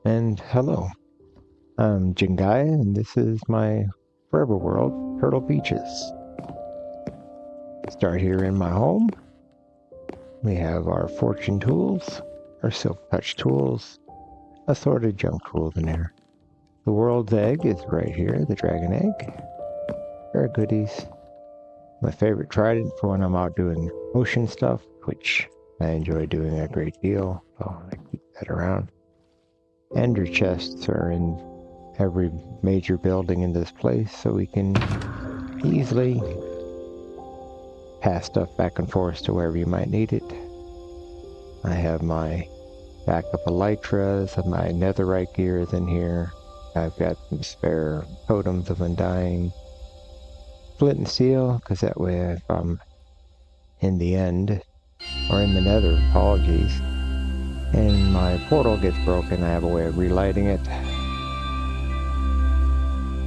And hello, I'm Jingai, and this is my forever world, Turtle Beaches. Start here in my home. We have our fortune tools, our silk touch tools, assorted junk tools in there. The world's egg is right here, the dragon egg. Our goodies. My favorite trident for when I'm out doing ocean stuff, which I enjoy doing a great deal, so I keep that around. Ender chests are in every major building in this place, so we can easily pass stuff back and forth to wherever you might need it. I have my backup elytras and my netherite gear is in here. I've got some spare totems of undying. Flint and steel, because that way if I'm in the end, or in the nether, apologies, and my portal gets broken, I have a way of relighting it.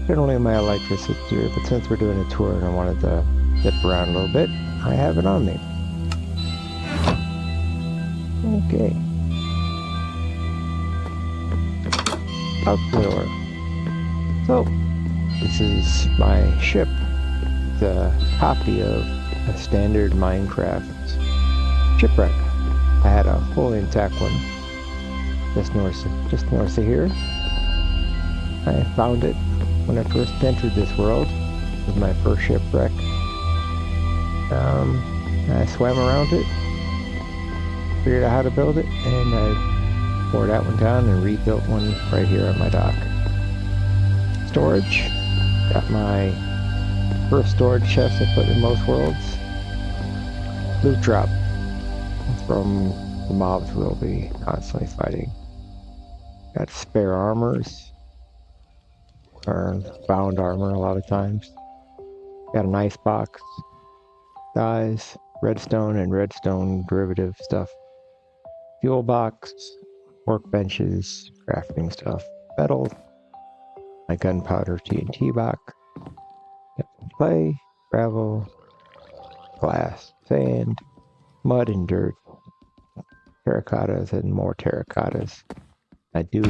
Generally my elytras is here, but since we're doing a tour and I wanted to zip around a little bit, I have it on me. Okay. Outdoor. So, this is my ship. It's a copy of a standard Minecraft shipwreck. I had a fully intact one just north of here. I found it when I first entered this world. It was my first shipwreck. I swam around it, figured out how to build it, and I tore that one down and rebuilt one right here on my dock. Storage. Got my first storage chest I put in most worlds. Loot drop from the mobs we'll be constantly fighting. Got spare armors, or bound armor a lot of times. Got an ice box, dyes, redstone and redstone derivative stuff. Fuel box, workbenches, crafting stuff, metal, my gunpowder TNT box, clay, gravel, glass, sand, mud and dirt, terracottas and more terracottas. I do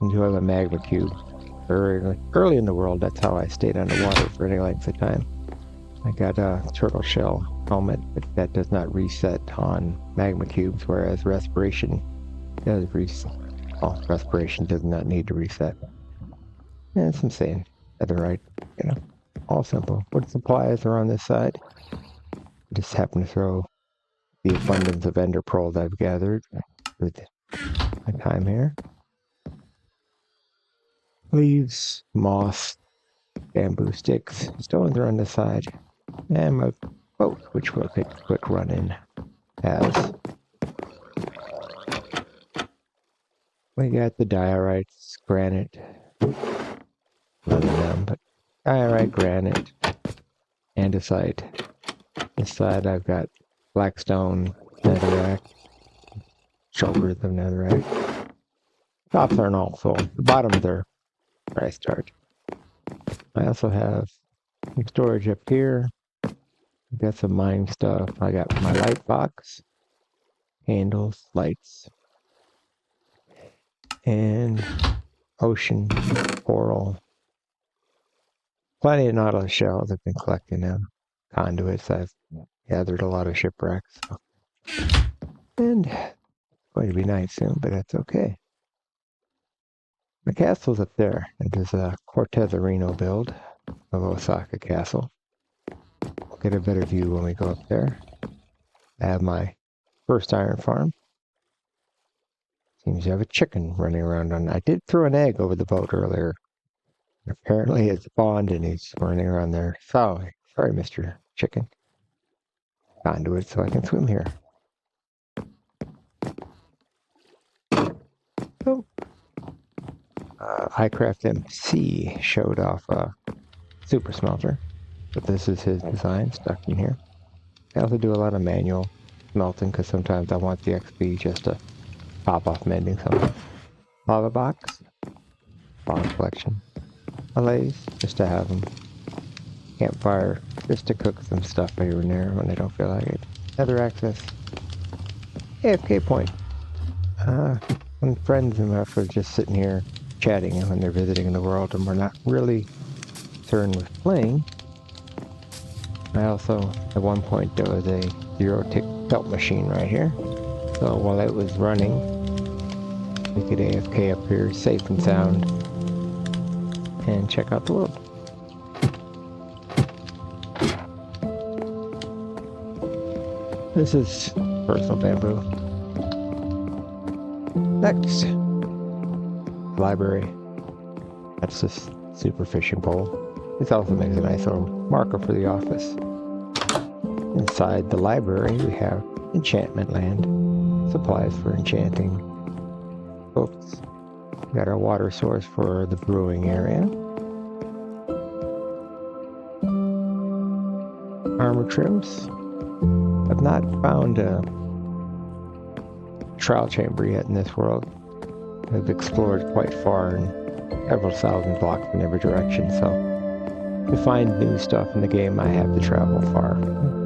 enjoy my magma cube. Early in the world, that's how I stayed underwater for any length of time. I got a turtle shell helmet, but that does not reset on magma cubes, whereas respiration does reset. Oh, respiration does not need to reset. And some sand, netherite, all simple. Wood supplies are on this side. Just happen to throw the abundance of ender pearls I've gathered with my time here. Leaves, moss, bamboo sticks, stones are on this side, and my boat, which we'll take a quick run in as. We got the diorites, granite, none of them, but diorite, granite, andesite. This side I've got blackstone, netherrack, shoulders of netherrack. Tops aren't all full. The bottoms are where I start. I also have some storage up here. I've got some mine stuff. I got my light box, candles, lights, and ocean coral. Plenty of nautilus shells. I've been collecting them. Conduits. I've gathered a lot of shipwrecks. So. And it's going to be night soon, but that's okay. The castle's up there. It is a Cortez Areno build of Osaka Castle. We'll get a better view when we go up there. I have my first iron farm. Seems you have a chicken running around on. I did throw an egg over the boat earlier. Apparently it's spawned and he's running around there. Sorry, Mr. Chicken. Conduit so I can swim here. Oh. Highcraft MC showed off a super smelter, but this is his design stuck in here. I also do a lot of manual smelting because sometimes I want the XP just to pop off mending something. Lava box, lava collection, allays just to have them. Campfire just to cook some stuff here and there when I don't feel like it. Nether access. AFK point. when friends and us were just sitting here chatting when they're visiting the world and we're not really concerned with playing. I also, at one point, there was a zero-tick felt machine right here. So while it was running, we could AFK up here, safe and sound, and check out the world. This is personal bamboo. Next, library. That's this super fishing pole. This also makes a nice little marker for the office. Inside the library, we have enchantment land, supplies for enchanting books. We got our water source for the brewing area. Armor trims. I've not found a trial chamber yet in this world. I've explored quite far and several thousand blocks in every direction, so to find new stuff in the game I have to travel far,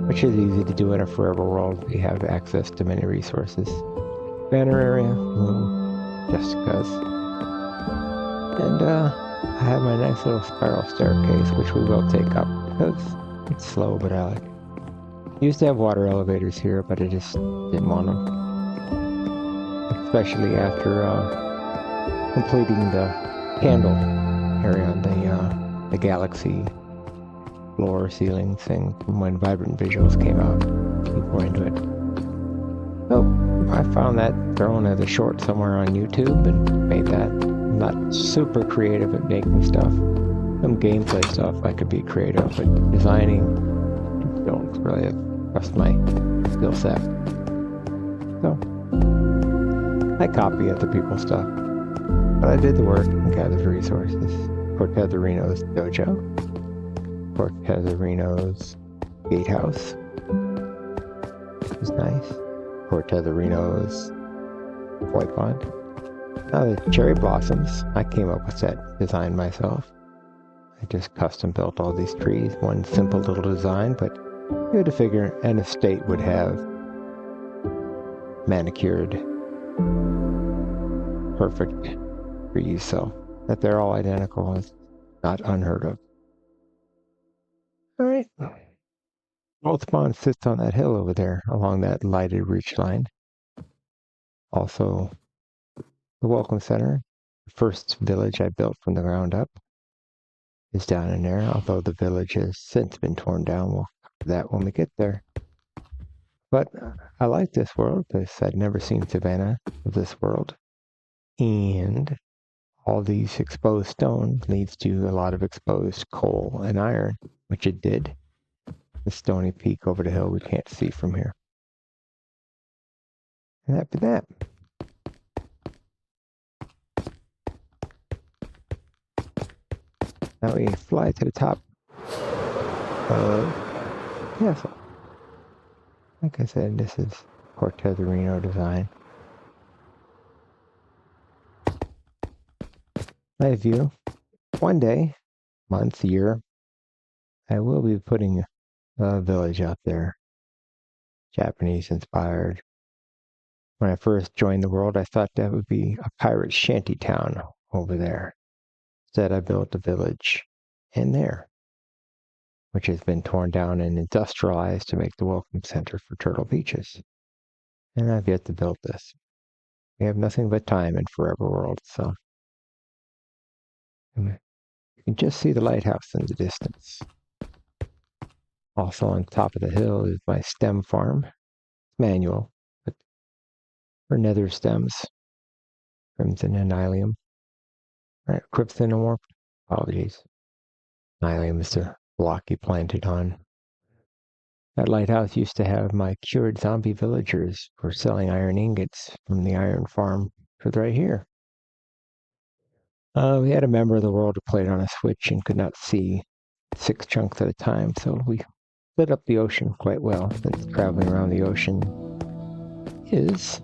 which is easy to do in a forever world. We have access to many resources. Banner area, just because. And I have my nice little spiral staircase, which we will take up because it's slow, but I like it. Used to have water elevators here, but I just didn't want them. Especially after completing the candle area on the galaxy floor ceiling thing from when Vibrant Visuals came out. People into it. So I found that thrown as a short somewhere on YouTube and made that. I'm not super creative at making stuff. Some gameplay stuff I could be creative, but designing don't really trust my skill set. So I copy other people's stuff, but I did the work and gathered resources. Cortezarino's dojo, Cortezarino's gatehouse, which is nice. Cortezarino's koi pond. Now the cherry blossoms, I came up with that design myself. I just custom built all these trees, one simple little design, but you had to figure an estate would have manicured, perfect trees, so that they're all identical is not unheard of. All right. Both Pond sits on that hill over there along that lighted reach line. Also, the Welcome Center, the first village I built from the ground up, is down in there, although the village has since been torn down. We'll cover that when we get there. But I like this world because I'd never seen Savannah of this world. And all these exposed stone leads to a lot of exposed coal and iron, which it did. The stony peak over the hill we can't see from here. And after that, now we fly to the top of the castle. Like I said, this is Cortezarino design. Nice view. One day, month, year, I will be putting a village out there. Japanese inspired. When I first joined the world, I thought that would be a pirate shanty town over there. Instead, I built a village in there, which has been torn down and industrialized to make the welcome center for Turtle Beaches. And I've yet to build this. We have nothing but time in Forever World, so you can just see the lighthouse in the distance. Also on top of the hill is my stem farm. It's manual, but for nether stems, crimson and nylium. Right, crypthanomorph. Apologies. Nylium is the block you planted on. That lighthouse used to have my cured zombie villagers for selling iron ingots from the iron farm for right here. We had a member of the world who played on a Switch and could not see 6 chunks at a time, so we lit up the ocean quite well, since traveling around the ocean is,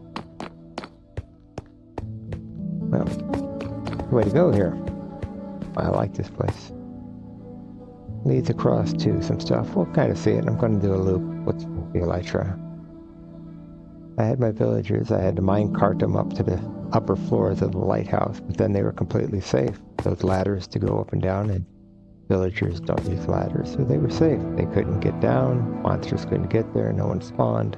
well, the way to go here. I like this place. Leads across to some stuff. We'll kind of see it. I'm going to do a loop. What's the I try? I had my villagers. I had to minecart them up to the upper floors of the lighthouse, but then they were completely safe. Those ladders to go up and down, and villagers don't use ladders, so they were safe. They couldn't get down, monsters couldn't get there, no one spawned.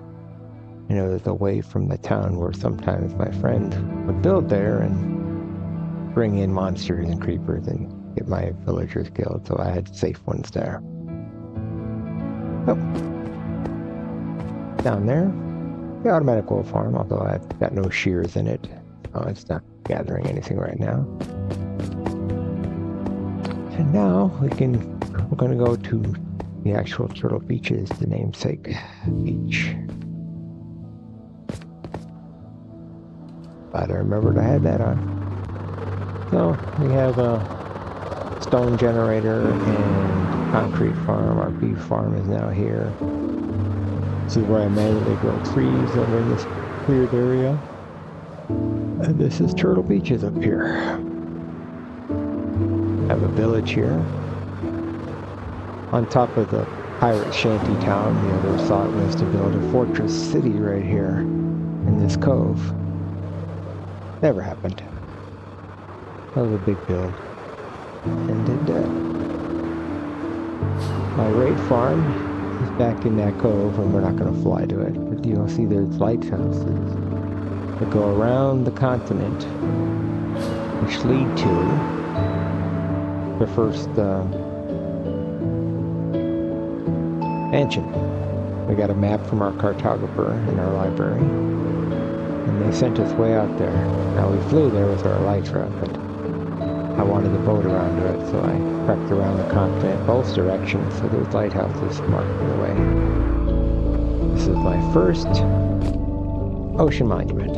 You know, there's away from the town where sometimes my friend would build there and bring in monsters and creepers and get my villagers killed, so I had safe ones there. Oh. Down there, the automatic wool farm, although I've got no shears in it. Oh, it's not gathering anything right now. And now we're going to go to the actual Turtle Beaches, the namesake beach. Glad I remembered I had that on. So we have a stone generator and concrete farm. Our beef farm is now here. This is where I manually grow trees over in this cleared area. And this is Turtle Beaches up here. I have a village here. On top of the pirate shanty town, the other thought was to build a fortress city right here in this cove. Never happened. That was a big build. Ended dead. My raid farm is back in that cove, and we're not going to fly to it. But you'll see there's lighthouses that go around the continent, which lead to the first mansion. We got a map from our cartographer in our library, and they sent us way out there. Now we flew there with our elytra, but I wanted the boat around to it, so I prepped around the continent, both directions, so there's lighthouses marking the way. This is my first ocean monument.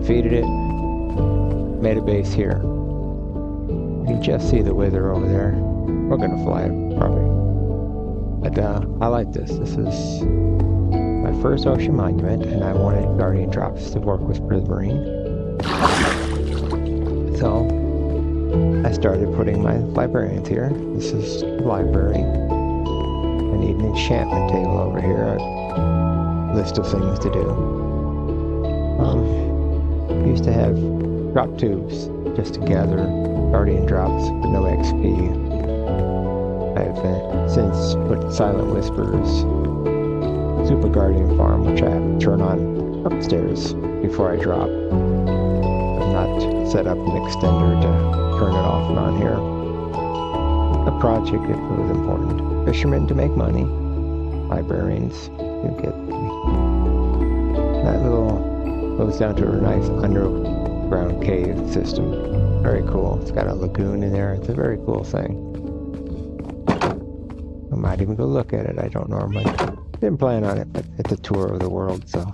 Defeated it, made a base here. You can just see the wither over there. We're gonna fly it, probably. But I like this. This is my first ocean monument, and I wanted Guardian Drops to work with Prismarine. So I started putting my librarians here. This is the library. I need an enchantment table over here. A list of things to do. Used to have drop tubes just to gather Guardian Drops, but no XP. I've since put Silent Whispers, Super Guardian Farm, which I have to turn on upstairs before I drop. I've not set up an extender to turn it off and on here. A project, it was important. Fishermen to make money. Librarians to get that little goes down to a nice underground cave system. Very cool. It's got a lagoon in there. It's a very cool thing. I might even go look at it. I don't normally. Didn't plan on it, but it's a tour of the world, so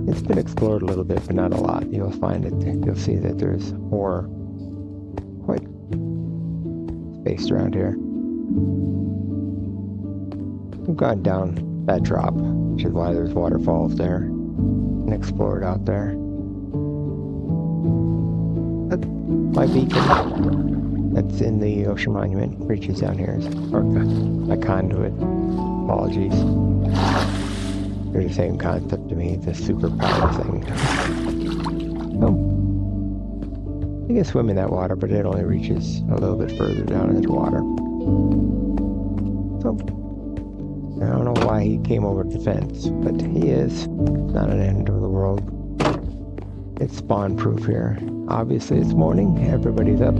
it's been explored a little bit, but not a lot. You'll find it. You'll see that there's more quite spaced around here. I've gone down that drop, which is why there's waterfalls there, and explored out there. But my beacon that's in the ocean monument reaches down here, or my conduit. Apologies. They're the same concept to me, the superpower thing. Oh. You can swim in that water, but it only reaches a little bit further down into the water. So, I don't know why he came over the fence, but he is. It's not an end of the world. It's spawn-proof here. Obviously, it's morning. Everybody's up.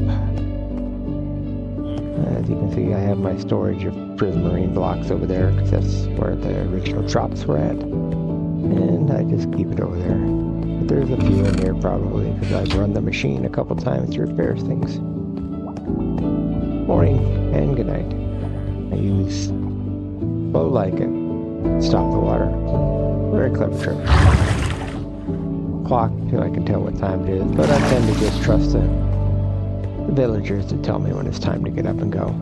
As you can see, I have my storage of prismarine blocks over there, because that's where the original drops were at. And I just keep it over there. But there's a few in here probably, because I've run the machine a couple times to repair things. Morning and good night. I use bow lichen to stop the water. Very clever trick. Clock till I can tell what time it is, but I tend to just trust the villagers to tell me when it's time to get up and go.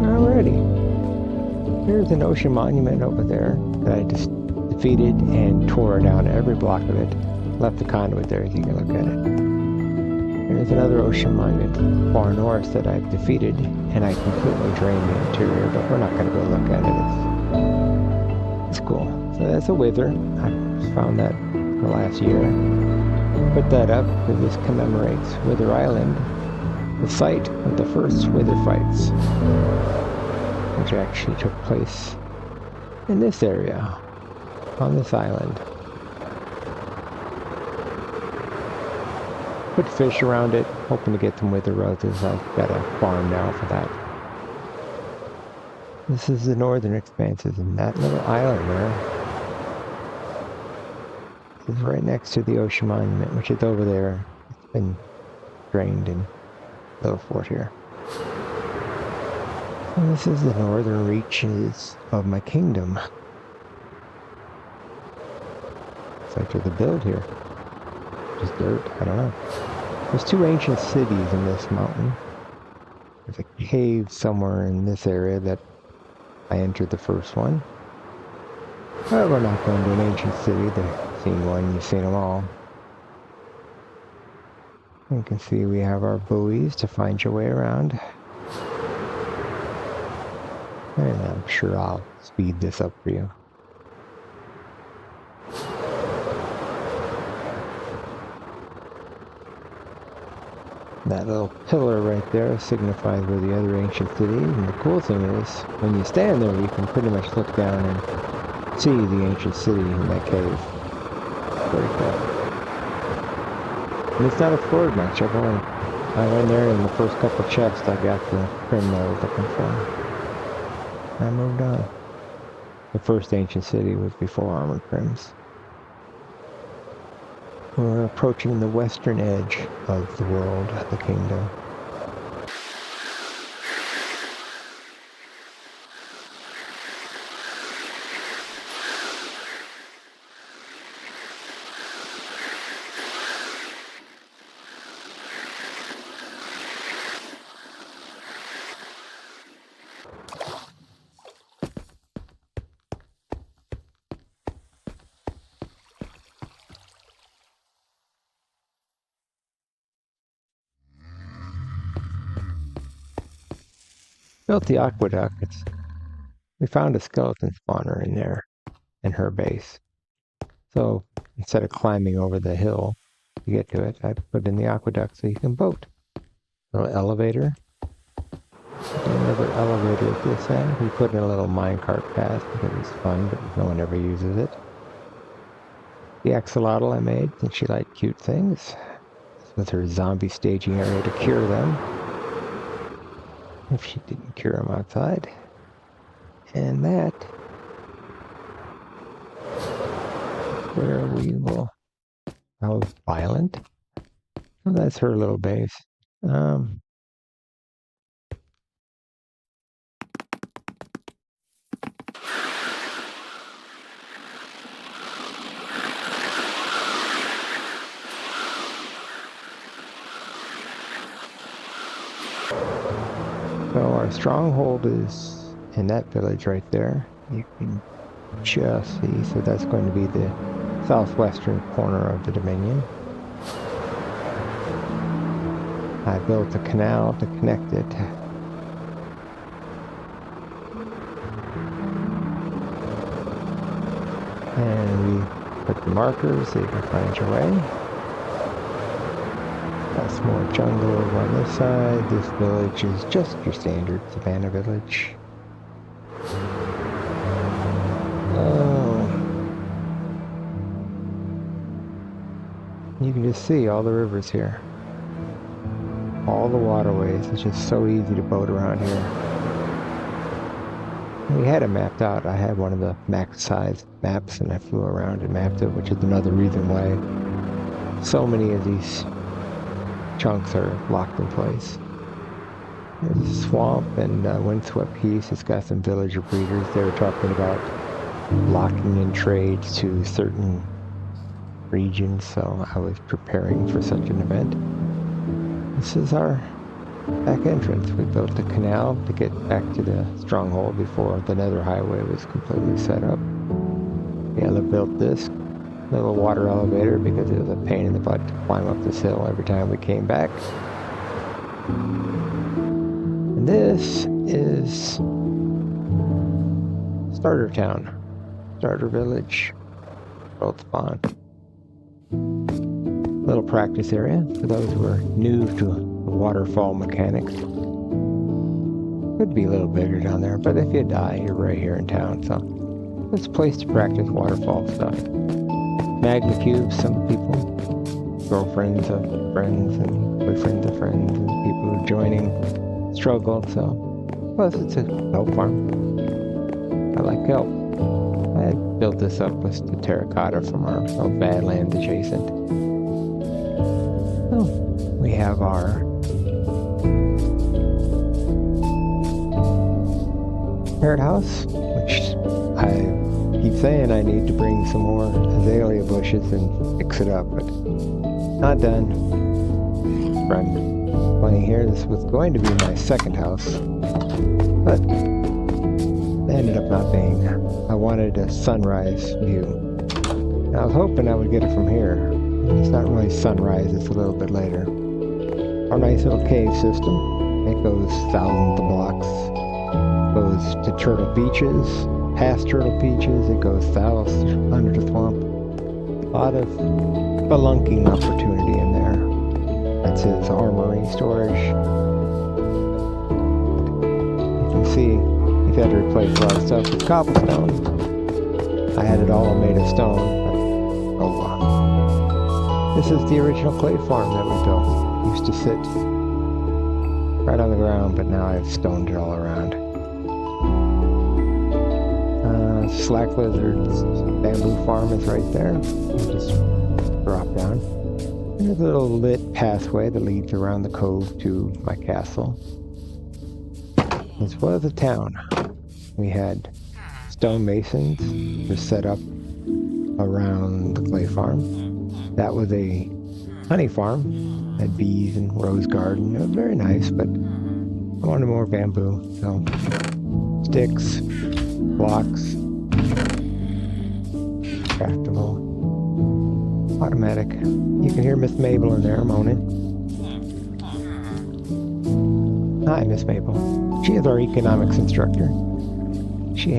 Alrighty. Here's an ocean monument over there that I just defeated and tore down every block of it. Left the conduit there so you can look at it. There's another ocean monument far north that I've defeated, and I completely drained the interior, but we're not going to go look at it. cool. So that's a wither. I found that the last year. Put that up because this commemorates Wither Island, the site of the first wither fights, which actually took place in this area, on this island. Put fish around it, hoping to get some wither roses. I've got a farm now for that. This is the northern expanses, and that little island there is right next to the ocean monument, which is over there. It's been drained in little fort here. And this is the northern reaches of my kingdom. It's like there's a build here. Just dirt, I don't know. There's two ancient cities in this mountain. There's a cave somewhere in this area that I entered the first one. But we're not going to an ancient city. They've seen one, you've seen them all. You can see we have our buoys to find your way around. And I'm sure I'll speed this up for you. That little pillar right there signifies where the other ancient city is. And the cool thing is, when you stand there, you can pretty much look down and see the ancient city in that cave. Very cool. And it's not explored much. I went there in the first couple chests, I got the prim that I was looking for. I moved on. The first ancient city was before armored prims. We're approaching the western edge of the world, the kingdom. Built the aqueduct. We found a skeleton spawner in there, in her base. So instead of climbing over the hill to get to it, I put in the aqueduct so you can boat. Little elevator. Another elevator at this end. We put in a little minecart path because it's fun, but no one ever uses it. The axolotl I made, since she liked cute things. This was her zombie staging area to cure them, if she didn't cure them outside. And that where we will house Violent. Well, that's her little base. So our stronghold is in that village right there. You can just see, so that's going to be the southwestern corner of the Dominion. I built a canal to connect it. And we put the markers so you can find your way. That's more jungle over on this side. This village is just your standard savannah village. Oh. You can just see all the rivers here. All the waterways. It's just so easy to boat around here. We had it mapped out. I had one of the max size maps and I flew around and mapped it, which is another reason why so many of these chunks are locked in place. There's a swamp and windswept peace. It's got some villager breeders. They were talking about locking in trades to certain regions, so I was preparing for such an event. This is our back entrance. We built the canal to get back to the stronghold before the nether highway was completely set up. Yeah, I built this little water elevator because it was a pain in the butt to climb up this hill every time we came back. And this is Starter Town. Starter village. World spawn. Little practice area for those who are new to the waterfall mechanics. Could be a little bigger down there, but if you die, you're right here in town, so it's a place to practice waterfall stuff. Magma cubes, some people, girlfriends of friends and boyfriends of friends and people who are joining struggle, so plus it's a kelp farm. I like kelp. I built this up with the terracotta from our Badlands adjacent. Oh, we have our parrot house, which I keep saying I need to bring some more azalea bushes and fix it up, but not done. I'm playing here. This was going to be my second house, but it ended up not being. I wanted a sunrise view. And I was hoping I would get it from here. It's not really sunrise, it's a little bit later. Our nice little cave system. It goes thousands of blocks. Goes to Turtle Beaches, past Turtle Beaches, it goes south under the swamp. A lot of spelunking opportunity in there. That's his armory storage. You can see you've had to replace a lot of stuff with cobblestone. I had it all made of stone, but oh wow. This is the original clay farm that we built. It used to sit right on the ground, but now I've stoned it all around. Slack Lizard's bamboo farm is right there. Just drop down. There's a little lit pathway that leads around the cove to my castle. This was a town. We had stonemasons just set up around the clay farm. That was a honey farm. Had bees and rose garden. It was very nice, but I wanted more bamboo. So sticks, blocks, craftable, automatic. You can hear Miss Mabel in there moaning. Hi, Miss Mabel. She is our economics instructor. She's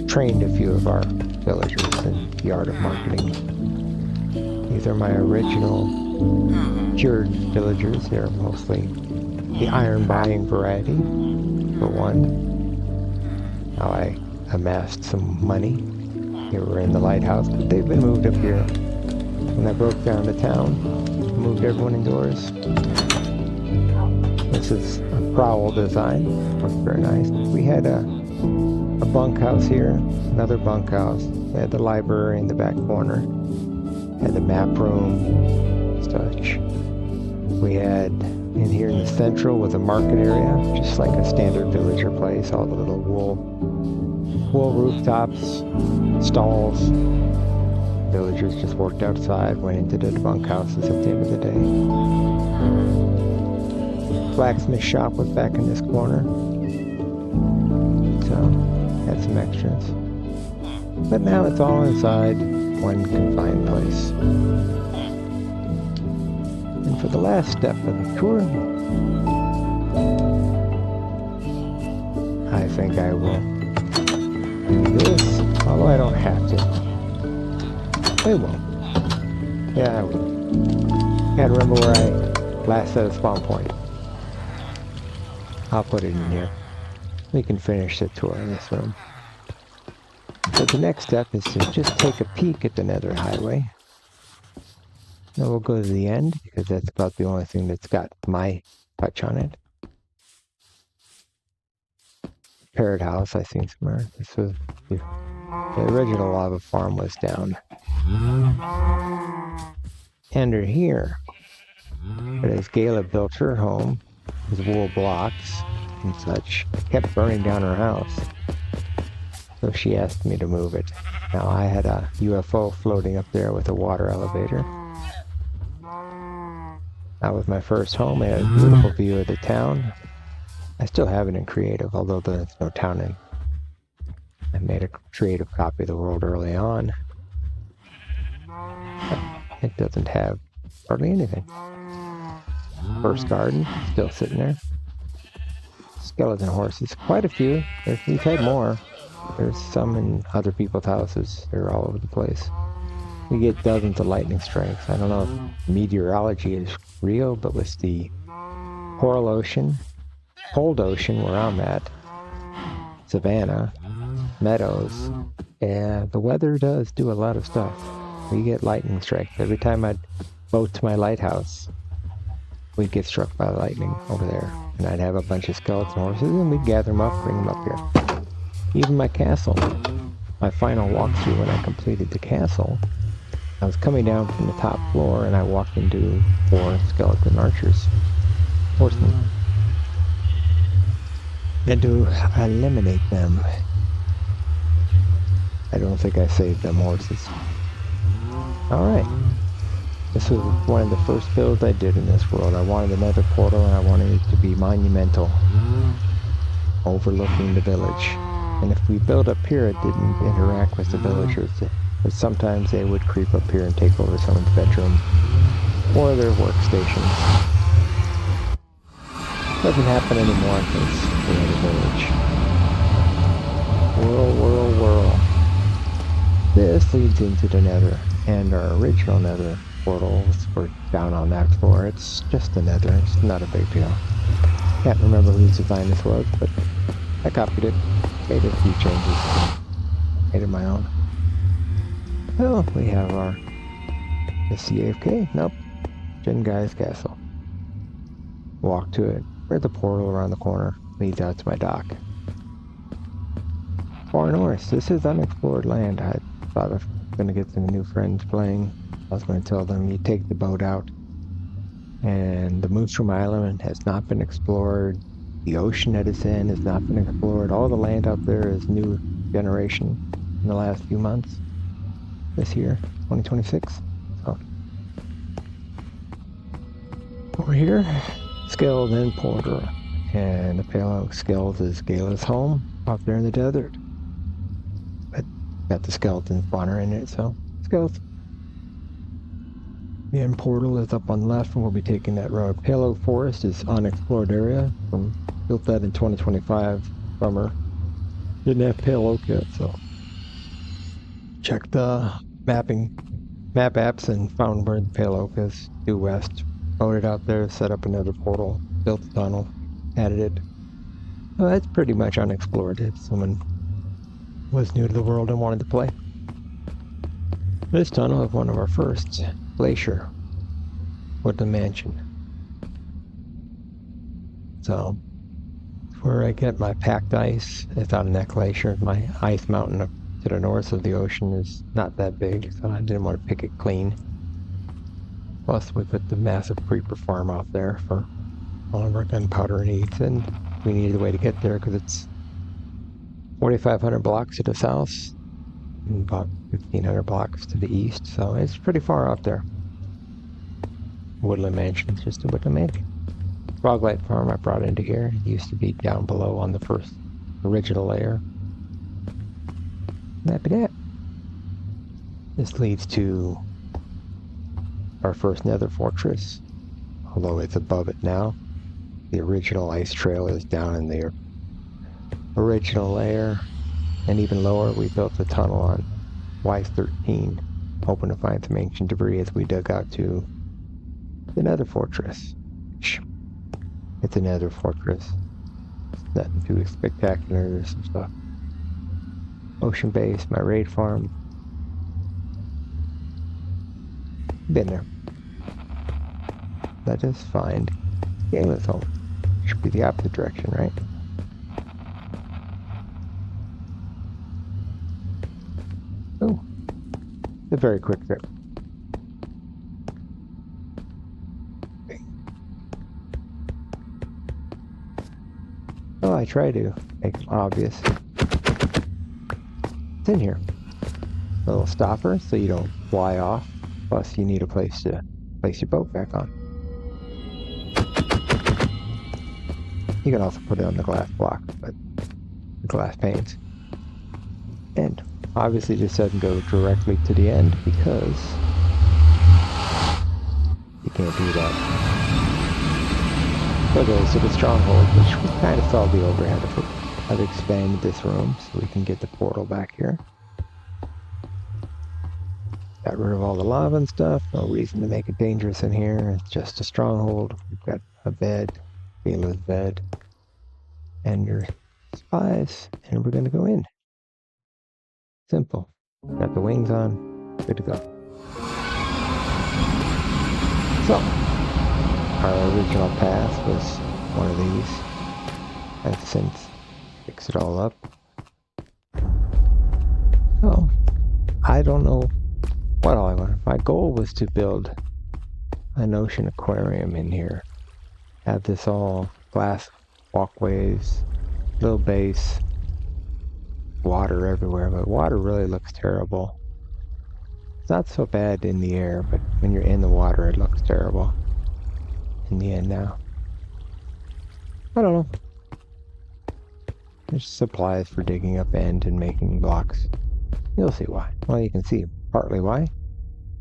trained a few of our villagers in the art of marketing. These are my original cured villagers. They're mostly the iron buying variety, for one. Now I amassed some money. They were in the lighthouse, but they've been moved up here. When I broke down the town, moved everyone indoors. This is a prowl design. Looks very nice. We had a bunkhouse here, another bunkhouse. We had the library in the back corner. Had the map room, such. We had in here in the central was a market area, just like a standard villager place. All the little wool rooftops, stalls. Villagers just worked outside, went into the bunkhouses at the end of the day. Blacksmith shop was back in this corner, so had some extras. But now it's all inside one confined place. And for the last step of the tour, I think I will do this, although I don't have to. I will. Yeah, I will. Gotta remember where I last set a spawn point. I'll put it in here. We can finish the tour in this room. So the next step is to just take a peek at the Nether Highway. Then we'll go to the end, because that's about the only thing that's got my touch on it. Parrot house, I think somewhere. This was the original lava farm was down under here. But as Gayla built her home, with wool blocks and such, it kept burning down her house. So she asked me to move it. Now I had a UFO floating up there with a water elevator. That was my first home. I had a beautiful view of the town. I still have it in creative, although there's no town in. I made a creative copy of the world early on. But it doesn't have hardly anything. First garden, still sitting there. skeleton horses. Quite a few. We've had more. There's some in other people's houses. They're all over the place. We get dozens of lightning strikes. I don't know if meteorology is real, but with the cold ocean where I'm at, Savannah, Meadows, and the weather does do a lot of stuff. We get lightning strikes. Every time I'd boat to my lighthouse, we'd get struck by lightning over there. And I'd have a bunch of skeleton horses, and we'd gather them up, bring them up here. Even my castle, my final walkthrough when I completed the castle, I was coming down from the top floor, and I walked into 4 skeleton archers, horsemen. And to eliminate them, I don't think I saved them horses. Alright. This was one of the first builds I did in this world. I wanted another portal, and I wanted it to be monumental, overlooking the village. And if we built up here, it didn't interact with the villagers. But sometimes they would creep up here and take over someone's bedroom or their workstation. Doesn't happen anymore because we're in a village. Whirl. This leads into the nether, and our original nether portals were down on that floor. It's just the nether, it's not a big deal. Can't remember whose design this was, but I copied it, made a few changes, made it my own. Well, we have our CAFK. Nope. Jin Guy's castle. Walk to it. Where's the portal around the corner? Leads out to my dock. Far north. This is unexplored land. I thought I was going to get some new friends playing. I was going to tell them you take the boat out. And the Moonstrom Island has not been explored. The ocean that it's in has not been explored. All the land out there is new generation in the last few months. This year, 2026. So over here, Skeld and Porter, and the Pale Oak Skeld is Gala's home out there in the desert. But got the skeleton spawner in it, so Skeld. The end portal is up on the left, and we'll be taking that road. Pale Oak Forest is unexplored area. Built that in 2025 summer. Didn't have Pale Oak yet, so check the map apps and found where the Pale Oak is, due west. Loaded out there, set up another portal, built a tunnel, added it. Well, that's pretty much unexplored if someone was new to the world and wanted to play. This tunnel is one of our first. Glacier. Woodland Mansion. So, where I get my packed ice, it's on that glacier. My ice mountain up to the north of the ocean is not that big, so I didn't want to pick it clean. Plus, we put the massive creeper farm off there for all of our gunpowder needs, and we needed a way to get there because it's 4,500 blocks to the south and about 1,500 blocks to the east, so it's pretty far out there. Woodland Mansion is just a Woodland Mansion. Froglight Farm I brought into here. It used to be down below on the first original layer. That'd be that. This leads to our first nether fortress, although it's above it now. The original ice trail is down in the original layer, and even lower we built a tunnel on Y13, hoping to find some ancient debris as we dug out to the nether fortress. It's a nether fortress. It's nothing too spectacular. There's some stuff. Ocean base, my raid farm. Been there. That is fine. Gala's home. Should be the opposite direction, right? Oh. It's a very quick trip. Well, I try to make it obvious. It's in here. A little stopper so you don't fly off. Plus, you need a place to place your boat back on. You can also put it on the glass block, but the glass panes. And obviously, this doesn't go directly to the end because you can't do that. So goes to the stronghold, which we kind of saw the overhead of it. I've expanded this room so we can get the portal back here. Got rid of all the lava and stuff. No reason to make it dangerous in here. It's just a stronghold. We've got a bed, Beela's bed, and your supplies, and we're going to go in. Simple. Got the wings on. Good to go. So, our original path was one of these. I've since fixed it all up. So, I don't know what all I wanted. My goal was to build an ocean aquarium in here. Have this all glass walkways, little base, water everywhere, but water really looks terrible. It's not so bad in the air, but when you're in the water, it looks terrible. In the end now. I don't know. There's supplies for digging up end and making blocks. You'll see why. Well, you can see partly why.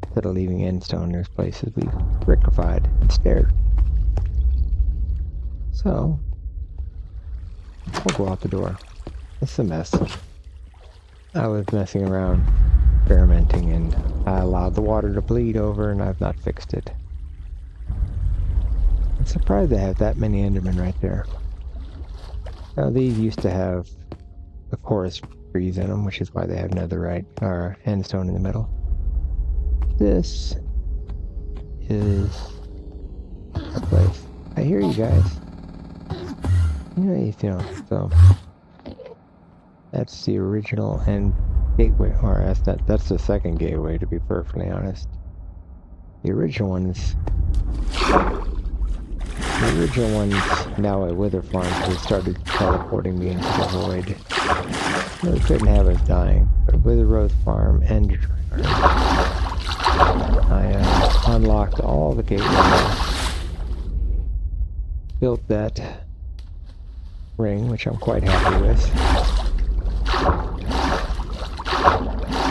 Instead of leaving end stone, there's places we've rectified and stared. So, we'll go out the door. It's a mess. I was messing around, experimenting, and I allowed the water to bleed over, and I've not fixed it. I'm surprised they have that many Endermen right there. Now, these used to have the chorus trees in them, which is why they have netherite, or endstone in the middle. This is a place. I hear you guys. You know, you know, so that's the original and gateway, or that's the second gateway, to be perfectly honest. The original one's now at Wither Farm, because we started teleporting me into the void. Really couldn't have us dying, but Wither Rose Farm and I unlocked all the gateways, built that ring, which I'm quite happy with.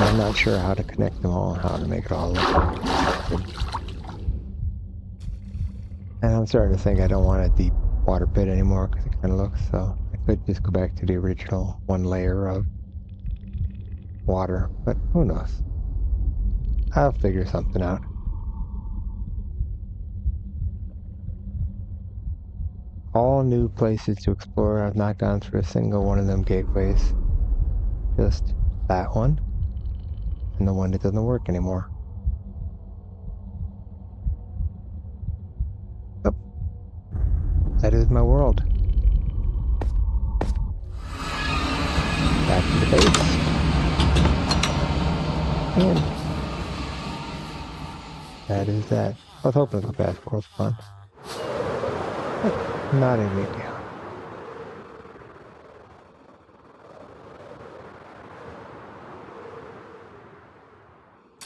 I'm not sure how to connect them all, how to make it all look good. And I'm starting to think I don't want a deep water pit anymore, because it kind of looks so. I could just go back to the original one layer of water, but who knows? I'll figure something out. All new places to explore. I've not gone through a single one of them gateways. Just that one, and the one that doesn't work anymore. Yep. That is my world. Back to the base. And that is that. I was hoping the best world's fun. But not a big deal.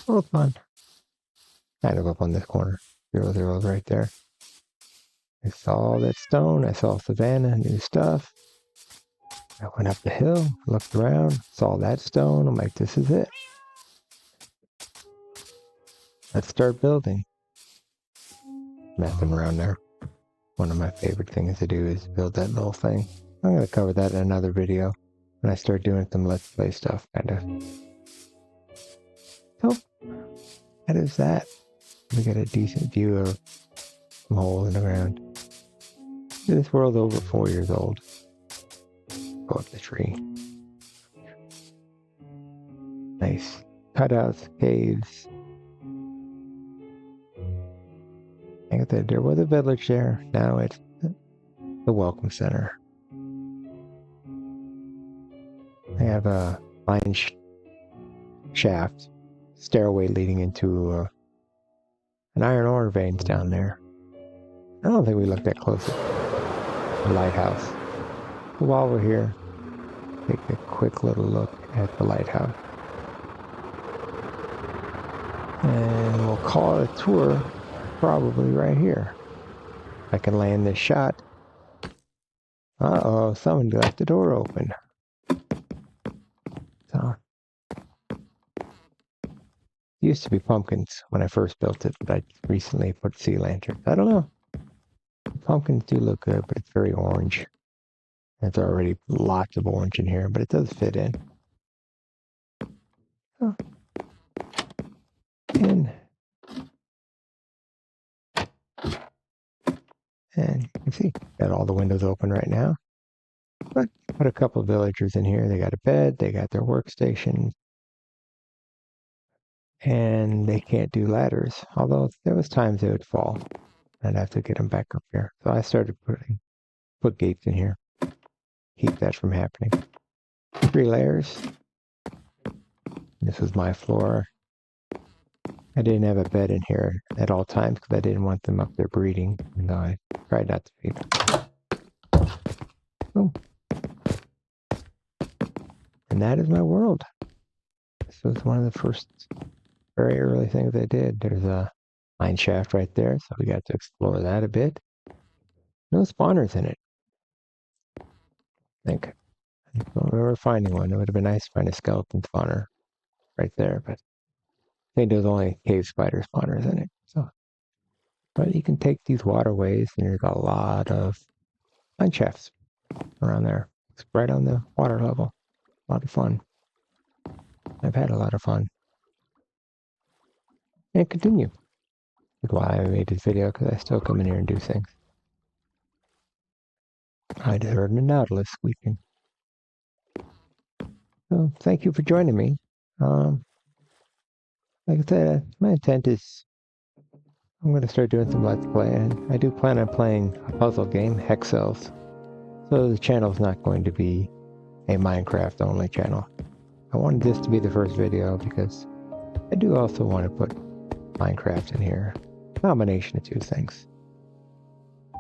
World's fun. Kind of up on this corner. 0, 0 is right there. I saw that stone. I saw Savannah, new stuff. I went up the hill, looked around, saw that stone. I'm like, this is it. Let's start building. Messing around there. One of my favorite things to do is build that little thing. I'm going to cover that in another video when I start doing some Let's Play stuff, kind of. So, that is that. We got a decent view of some holes in the ground. This world's over 4 years old. Go up the tree. Nice cutouts, caves. Like I said, there was a village there. Now it's the welcome center. I have a mine shaft, stairway leading into an iron ore veins down there. I don't think we looked that close at the lighthouse. But while we're here, take a quick little look at the lighthouse. And we'll call it a tour probably right here. I can land this shot. Uh-oh, someone left the door open. So, it used to be pumpkins when I first built it, but I recently put sea lanterns. I don't know. pumpkins do look good, but it's very orange. There's already lots of orange in here, but it does fit in. Oh. And you can see, got all the windows open right now. But put a couple of villagers in here. They got a bed, they got their workstation, and they can't do ladders. Although there was times they would fall. I'd have to get them back up here. So I started put gates in here. Keep that from happening. 3 layers. This is my floor. I didn't have a bed in here at all times because I didn't want them up there breeding. And I tried not to feed them. Oh. And that is my world. This was one of the first very early things I did. There's a mine shaft right there, so we got to explore that a bit. No spawners in it. I think. I don't remember finding one. It would have been nice to find a skeleton spawner right there, but I think there's only cave spider spawners in it. So, but you can take these waterways, and there's a lot of mine shafts around there. It's right on the water level. A lot of fun. I've had a lot of fun. And continue. That's why I made this video, because I still come in here and do things. I just heard the Nautilus squeaking. So thank you for joining me. Like I said, my intent is I'm going to start doing some Let's Play, and I do plan on playing a puzzle game, Hex Cells. So the channel's not going to be a Minecraft only channel. I wanted this to be the first video because I do also want to put Minecraft in here. Combination of two things.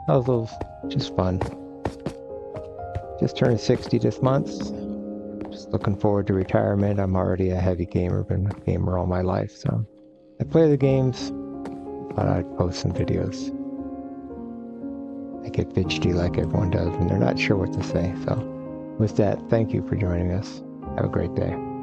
Puzzles, just fun. Just turned 60 this month. Just looking forward to retirement. I'm already a heavy gamer, been a gamer all my life, so I play the games, thought I'd post some videos. I get fidgety like everyone does when they're not sure what to say, so with that, thank you for joining us. Have a great day.